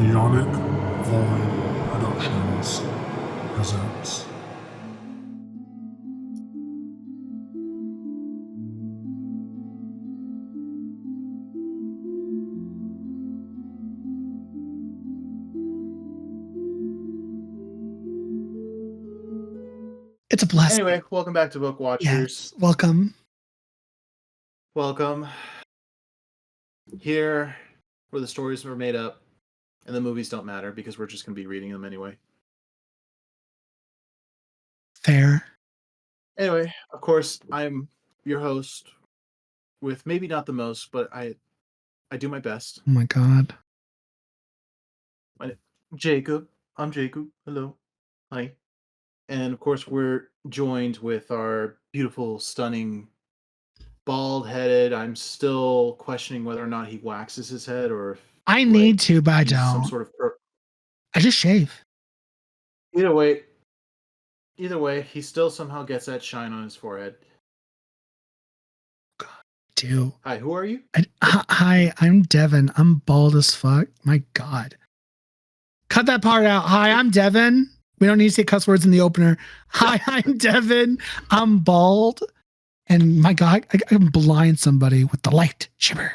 NeonicVoid Productions presents. It's a blessing. Anyway, welcome back to Book Watchers. Yes, welcome. Welcome. Here, where the stories were made up and the movies don't matter because we're just going to be reading them anyway. Fair. Anyway, of course, I'm your host with maybe not the most, but I do my best. Oh my God. Jacob. I'm Jacob. Hello. Hi. And of course, we're joined with our beautiful, stunning, bald-headed. I'm still questioning whether or not he waxes his head or if I need to, but I he's some don't. sort of I just shave. Either way, he still somehow gets that shine on his forehead. God, do. Hi, who are you? Hi, I'm Devin. I'm bald as fuck. My God. Cut that part out. Hi, I'm Devin. We don't need to say cuss words in the opener. Hi, I'm Devin. I'm bald. And my God, I can blind somebody with the light shimmer.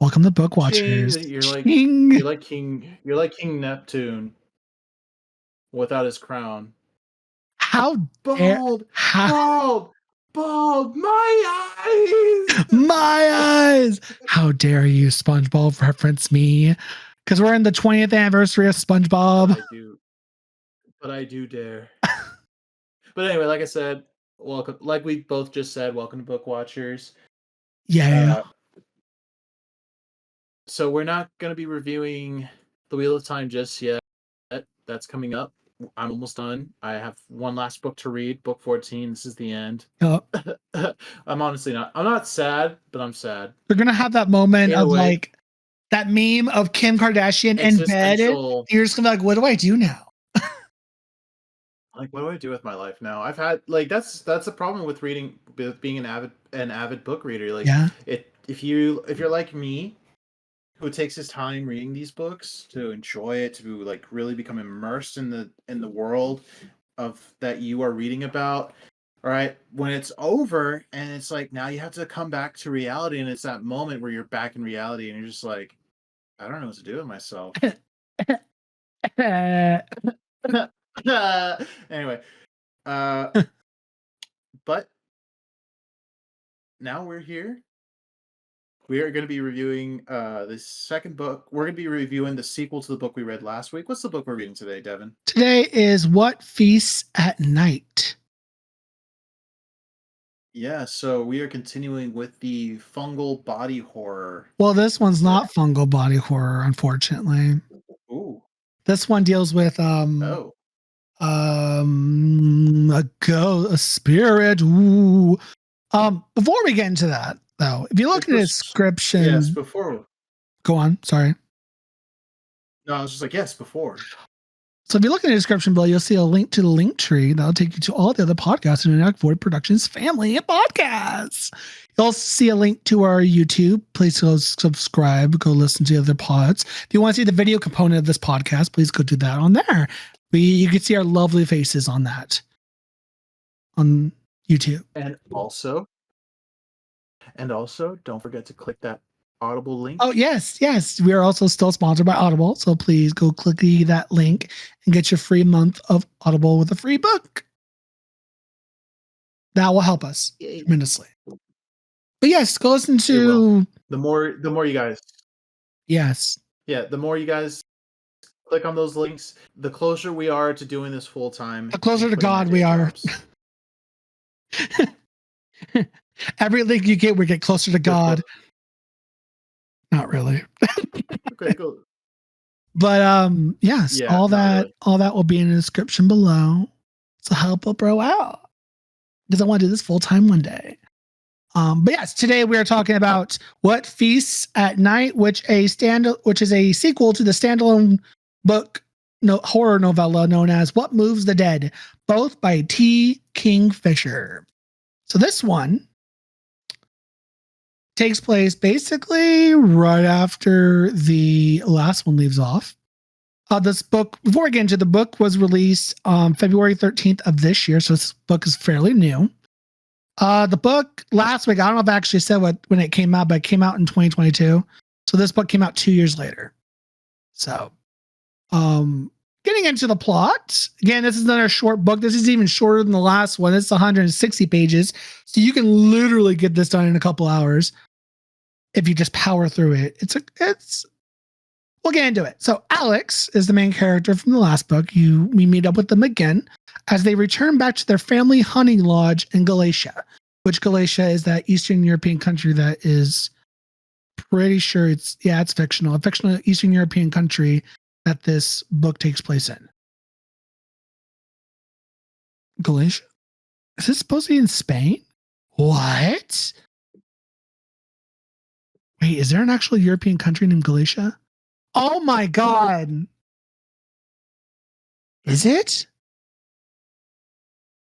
Welcome to Book Watchers. You're like King Neptune without his crown. How bald, my eyes, my eyes. How dare you, SpongeBob, reference me? Because we're in the 20th anniversary of SpongeBob. But I do dare. But anyway, like I said, welcome. Like we both just said, welcome to Book Watchers. Yeah. So we're not going to be reviewing The Wheel of Time just yet. That's coming up. I'm almost done. I have one last book to read, book 14. This is the end. Oh. I'm not sad, but I'm sad. We're going to have that moment of like that meme of Kim Kardashian in bed. You're just going to be like, what do I do now? Like, what do I do with my life now? I've had like that's a problem with reading, with being an avid book reader. Like, yeah. If you're like me, who takes his time reading these books to enjoy it, to like really become immersed in the world of that you are reading about. All right, when it's over and it's like now you have to come back to reality, and it's that moment where you're back in reality and you're just like, I don't know what to do with myself. Anyway, but now we're here. We are going to be reviewing the second book. We're going to be reviewing the sequel to the book we read last week. What's the book we're reading today, Devin? Today is What Feasts at Night. Yeah, so we are continuing with the fungal body horror. Well, this one's not fungal body horror, unfortunately. Ooh. This one deals with a spirit. Ooh. Before we get into that, though, if you look at the description, yes, before. Go on. Sorry. No, I was just like, yes, before. So if you look in the description below, you'll see a link to the link tree that'll take you to all the other podcasts in the NeonicVoid Productions family of podcasts. You'll also see a link to our YouTube. Please go subscribe. Go listen to the other pods. If you want to see the video component of this podcast, please go do that on there. You can see our lovely faces on that on YouTube. And also, don't forget to click that Audible link. Oh, yes. We are also still sponsored by Audible. So please go click that link and get your free month of Audible with a free book. That will help us tremendously. But yes, go listen to the more you guys. Yes. Yeah, the more you guys click on those links, the closer we are to doing this full time. The closer to God we are. Every link you get, we get closer to God. Not really. Okay, cool. But yes, all that will be in the description below. So help a bro out, because I want to do this full time one day. But yes, today we are talking about What Feasts at Night, which is a sequel to the standalone book horror novella known as What Moves the Dead, both by T. Kingfisher. So this one takes place basically right after the last one leaves off. This book, before we get into the book, was released February 13th of this year, so this book is fairly new. The book last week, I don't know if I actually said when it came out, but it came out in 2022. So this book came out 2 years later. So, getting into the plot, again, this is another short book. This is even shorter than the last one. It's 160 pages. So you can literally get this done in a couple hours if you just power through it. We'll get into it. So Alex is the main character from the last book. We meet up with them again as they return back to their family hunting lodge in Galatia, which Galatia is that Eastern European country that is pretty sure it's fictional. A fictional Eastern European country that this book takes place in. Galatia? Is this supposed to be in Spain? What? Wait, is there an actual European country named Galatia? Oh my God. Is it?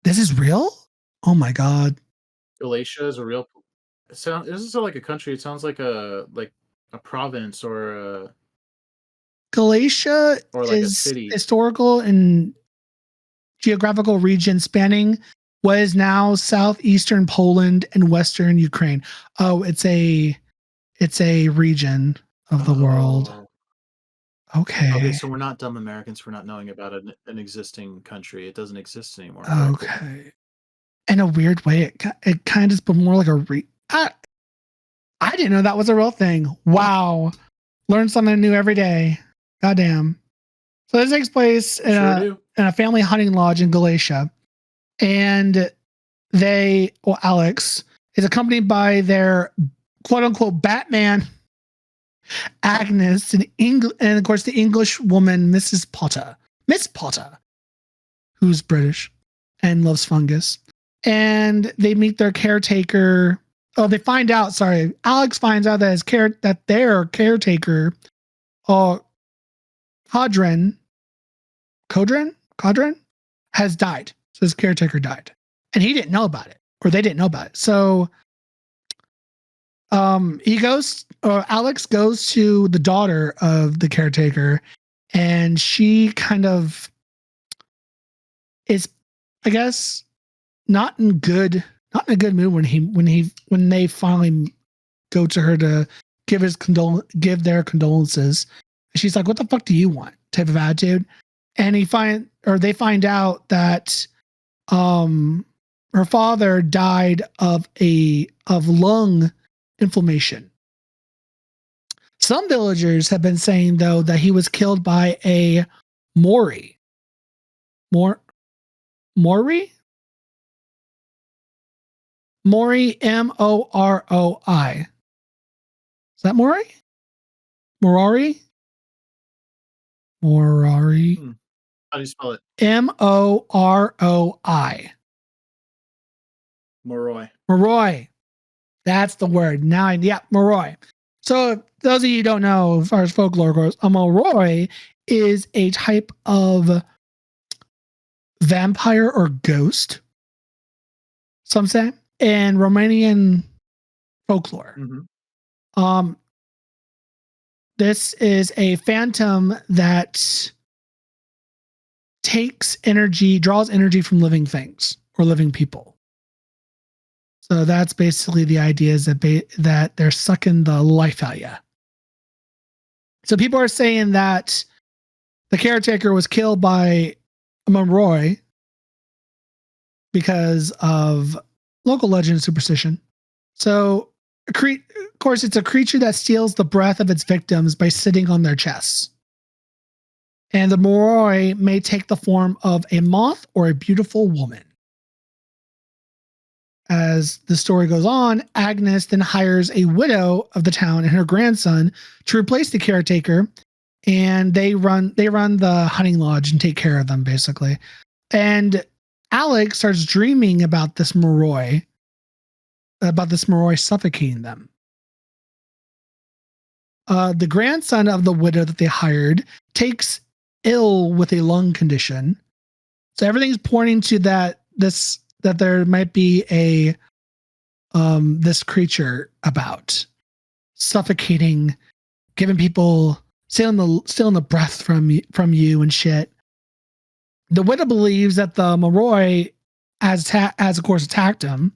This is real? Oh my God. Galatia is a real. This is like a country. It sounds like a province or Galatia like a is city. Historical and geographical region spanning what is now southeastern Poland and western Ukraine. Oh, it's a region of the world. Okay. Okay, so we're not dumb Americans for not knowing about an existing country. It doesn't exist anymore. Correctly. Okay. In a weird way, it kind of is more like I didn't know that was a real thing. Wow. Learn something new every day. Goddamn. So this takes place in a family hunting lodge in Galatia. And Alex is accompanied by their quote unquote Batman, Agnes, and of course the English woman, Miss Potter, who's British and loves fungus. And they meet their caretaker. Oh, Alex finds out that their caretaker, Codrin, has died. So his caretaker died. And he didn't know about it, or they didn't know about it. So Alex goes to the daughter of the caretaker, and she kind of is, I guess, not in a good mood when they finally go to her to give their condolences. She's like, "What the fuck do you want?" type of attitude. And they find out that her father died of lung inflammation. Some villagers have been saying, though, that he was killed by a Mori. Mori? Mori, Moroi. Is that Mori? Morari? How do you spell it? Moroi. Moroi. That's the word. Moroi. So those of you who don't know, as far as folklore goes, a Moroi is a type of vampire or ghost, some say, in Romanian folklore. Mm-hmm. This is a phantom that draws energy from living things or living people. So that's basically the idea, is that they're sucking the life out of you. So people are saying that the caretaker was killed by a Moroi because of local legend and superstition. So, of course, it's a creature that steals the breath of its victims by sitting on their chests. And the Moroi may take the form of a moth or a beautiful woman. As the story goes on, Agnes then hires a widow of the town and her grandson to replace the caretaker, and they run the hunting lodge and take care of them, basically. And Alex starts dreaming about this Moroi suffocating them. The grandson of the widow that they hired takes ill with a lung condition. So everything's pointing to that there might be a this creature about, suffocating, giving people stealing the breath from you and shit. The widow believes that the Moroi has of course attacked him,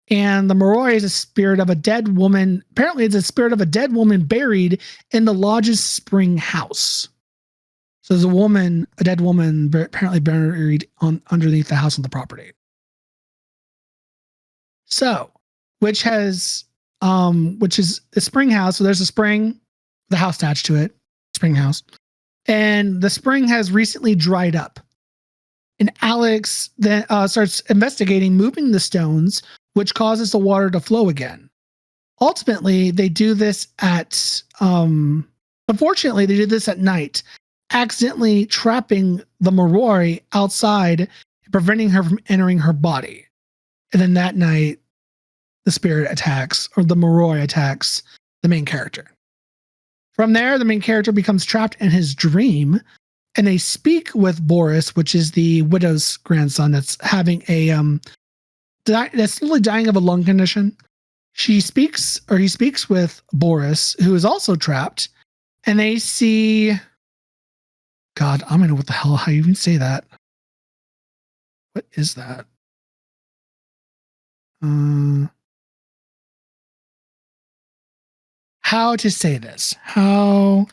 and the Moroi is a spirit of a dead woman. Apparently, it's a spirit of a dead woman buried in the lodge's spring house. So there's a dead woman, apparently buried underneath the house on the property. So, which is a spring house. So there's a spring, the house attached to it, spring house, and the spring has recently dried up. And Alex then starts investigating moving the stones, which causes the water to flow again. Ultimately, they do this unfortunately, they did this at night, accidentally trapping the Moroi outside, preventing her from entering her body. And then that night, the spirit attacks, or the Moroi attacks the main character. From there, the main character becomes trapped in his dream, and they speak with Boris, which is the widow's grandson that's having that's slowly dying of a lung condition. He speaks with Boris, who is also trapped, and they see. God, I don't know what the hell, how you even say that. What is that? How to say this? How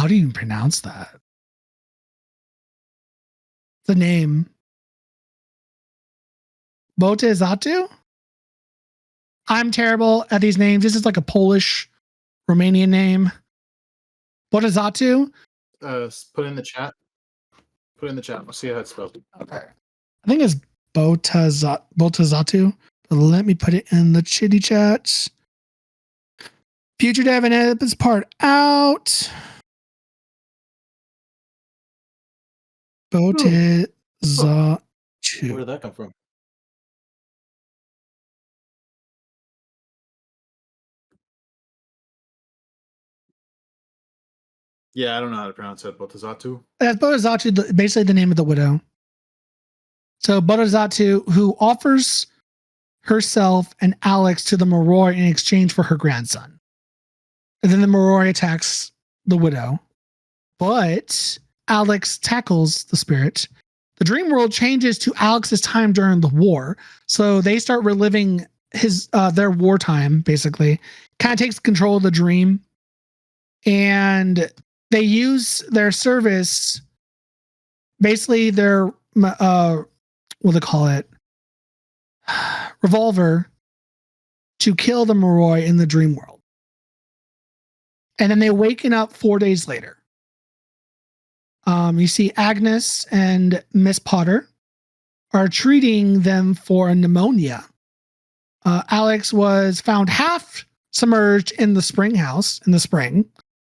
do you pronounce that? The name. Botezatu? I'm terrible at these names. This is like a Polish, Romanian name. Botezatu? Put in the chat. Put it in the chat. We'll see how it's spelled. Okay. I think it's Botezatu. But let me put it in the chitty chats. Future Dev and edit this part out. Botezatu. Where did that come from? Yeah, I don't know how to pronounce it. Botezatu. That's Botezatu, basically the name of the widow. So Botezatu, who offers herself and Alex to the Moroi in exchange for her grandson. And then the Moroi attacks the widow. But Alex tackles the spirit. The dream world changes to Alex's time during the war. So they start reliving their wartime, basically. Kind of takes control of the dream. And they use their service, basically their, what do they call it? Revolver, to kill the Moroi in the dream world. And then they waken up 4 days later. You see Agnes and Miss Potter are treating them for a pneumonia. Alex was found half submerged in the spring house in the spring,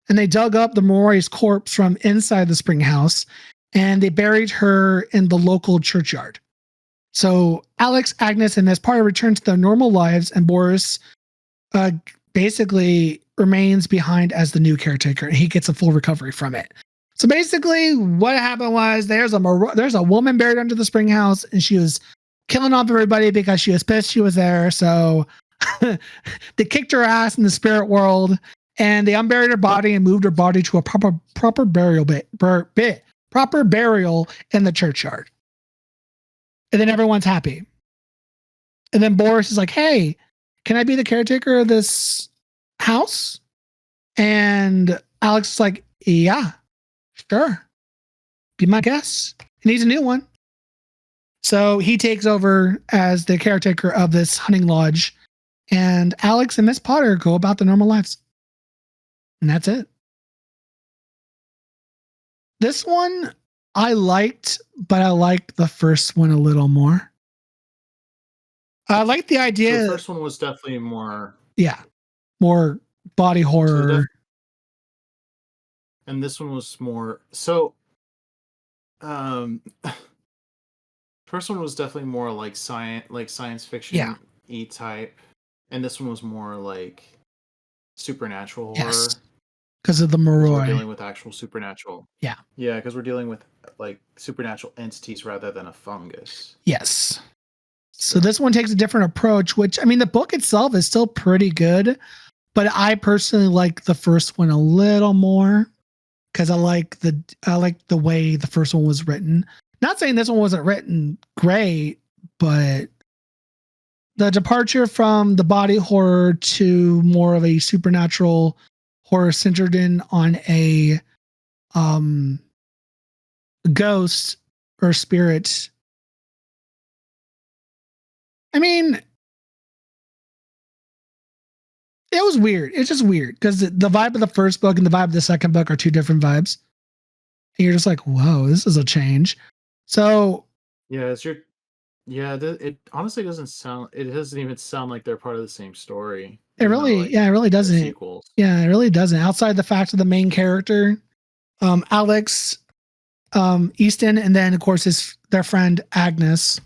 and they dug up the Moroi's corpse from inside the spring house, and they buried her in the local churchyard. So Alex, Agnes, and Miss Potter return to their normal lives, and Boris basically remains behind as the new caretaker, and he gets a full recovery from it. So basically, what happened was there's a woman buried under the spring house, and she was killing off everybody because she was pissed she was there. So they kicked her ass in the spirit world, and they unburied her body and moved her body to a proper burial proper burial in the churchyard. And then everyone's happy. And then Boris is like, "Hey, can I be the caretaker of this house?" And Alex is like, "Yeah. Sure. Be my guest. He needs a new one." So he takes over as the caretaker of this hunting lodge, and Alex and Miss Potter go about their normal lives. And that's it. This one I liked, but I liked the first one a little more. I like the idea. So the first one was definitely more. Yeah. More body horror. And this one was more so first one was definitely more like science fiction type, and this one was more like supernatural horror. Yes. Because of the Moroi. We're dealing with actual supernatural. Yeah. Yeah, because we're dealing with like supernatural entities rather than a fungus. Yes. So this one takes a different approach, which, I mean, the book itself is still pretty good, but I personally like the first one a little more because I like the way the first one was written. Not saying this one wasn't written great, but the departure from the body horror to more of a supernatural horror centered in on a ghost or spirit. I mean, it was weird. It's just weird because the vibe of the first book and the vibe of the second book are two different vibes. And you're just like, whoa, this is a change. So Yeah, it honestly doesn't sound. It doesn't even sound like they're part of the same story. it really doesn't. Sequels. Yeah, it really doesn't. Outside the fact of the main character, Alex, Easton, and then of course their friend Agnes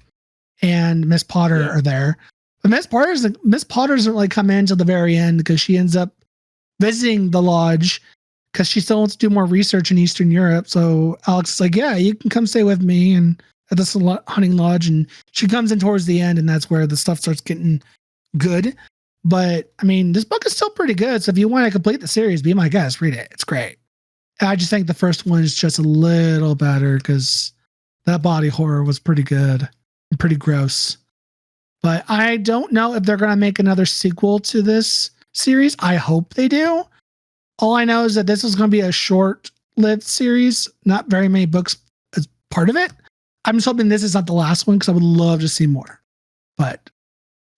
and Miss Potter are there. But Miss Potter doesn't really come in until the very end because she ends up visiting the lodge because she still wants to do more research in Eastern Europe. So Alex is like, yeah, you can come stay with me and at this hunting lodge. And she comes in towards the end, and that's where the stuff starts getting good. But I mean, this book is still pretty good. So if you want to complete the series, be my guest, read it. It's great. I just think the first one is just a little better because that body horror was pretty good and pretty gross. But I don't know if they're going to make another sequel to this series. I hope they do. All I know is that this is going to be a short-lived series, not very many books as part of it. I'm just hoping this is not the last one because I would love to see more. But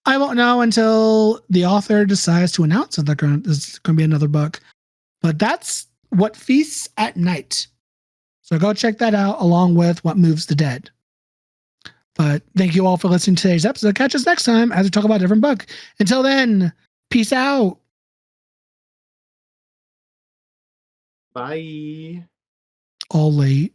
I won't know until the author decides to announce that there's going to be another book. But that's What Feasts at Night. So go check that out along with What Moves the Dead. But thank you all for listening to today's episode. Catch us next time as we talk about a different book. Until then, peace out. Bye. All late.